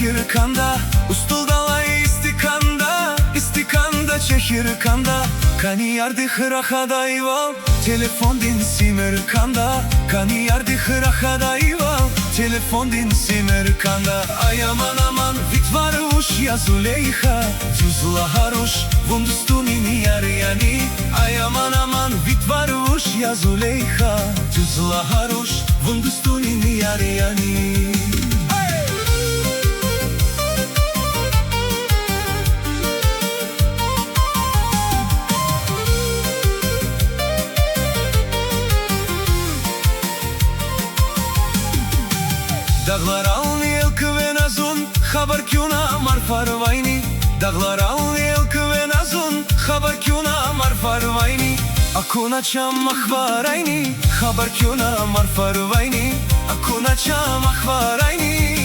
Çehirkanda, Ustuldalay istikanda, istikanda Çehirkanda. Kani yardı hırakadayval, telefon din Simerkanda. Kani yardı hırakadayval, telefon din Simerkanda. Ay aman aman vitvaruş ya Zuleyha, Cüzla haruş, vundustunin yaryani. Ay aman aman vitvaruş ya Zuleyha, Cüzla haruş, vundustunin yaryani. Dağlar al yelkı ve nazun, haber kyuna marfar vayni. Dağlar al yelkı ve nazun, haber kyuna marfar vayni. Akuna çam akhbar ayni, haber kyuna marfar vayni. Akuna çam akhbar ayni.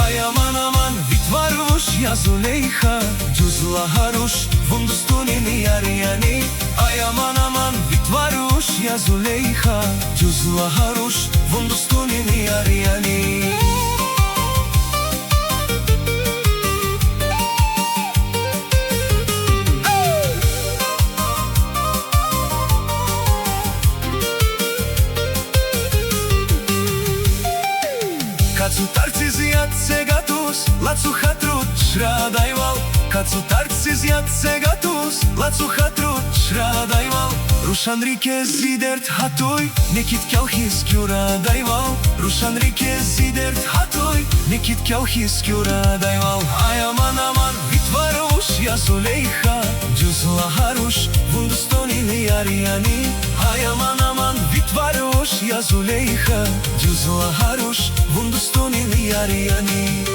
Ay aman aman vitvaruş ya Zuleyha, Cüzla haruş, vundustunin yaryani. Ay aman aman vitvaruş ya Zuleyha, Cüzla haruş, vundustunin yaryani. Kacu tarciz jatse gatus, lacu hatrut shradajval. Kacu tarciz jatse gatus, lacu hatrut shradajval. Rushan rike zidert hatuj, nekit kjauhis kjuradajval. Rushan rike zidert hatuj, nekit kjauhis kjuradajval. Ay aman aman vitvarush ya Zuleyha, Cüzla harush, vundustunin yaryani. Ay aman aman vitvarush ya Zuleyha, Cüzla harush, vundustunin yaryani.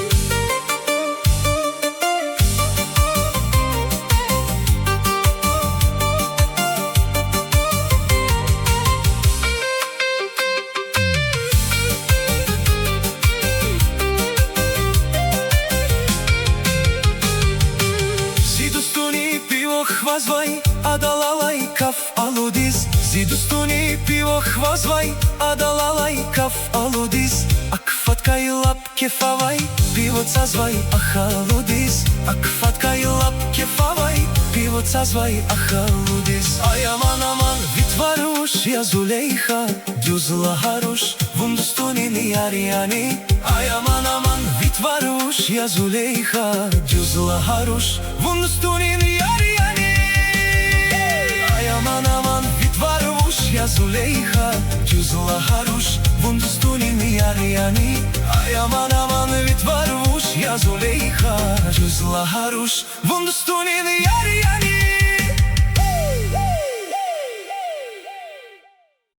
Хвазвай, адалалай каф алудис. Зидустуни пиво хвазвай, адалалай каф алудис. Акфаткай лап кефавай, пиво цазвай ахалудис. Акфаткай лап кефавай, пиво цазвай ахалудис. Ay aman aman vitvaruş ya Zuleyha, Cüzla haruş, vundustunin yaryani. Ay aman aman vitvaruş ya Zuleyha, Cüzla haruş, vundustunin yaryani. Aman aman vitvarush ya Zuleyha, Cüzla harush, vundustunin yaryani. Ay aman aman vitvarush ya Zuleyha, Cüzla harush, vundustunin yaryani.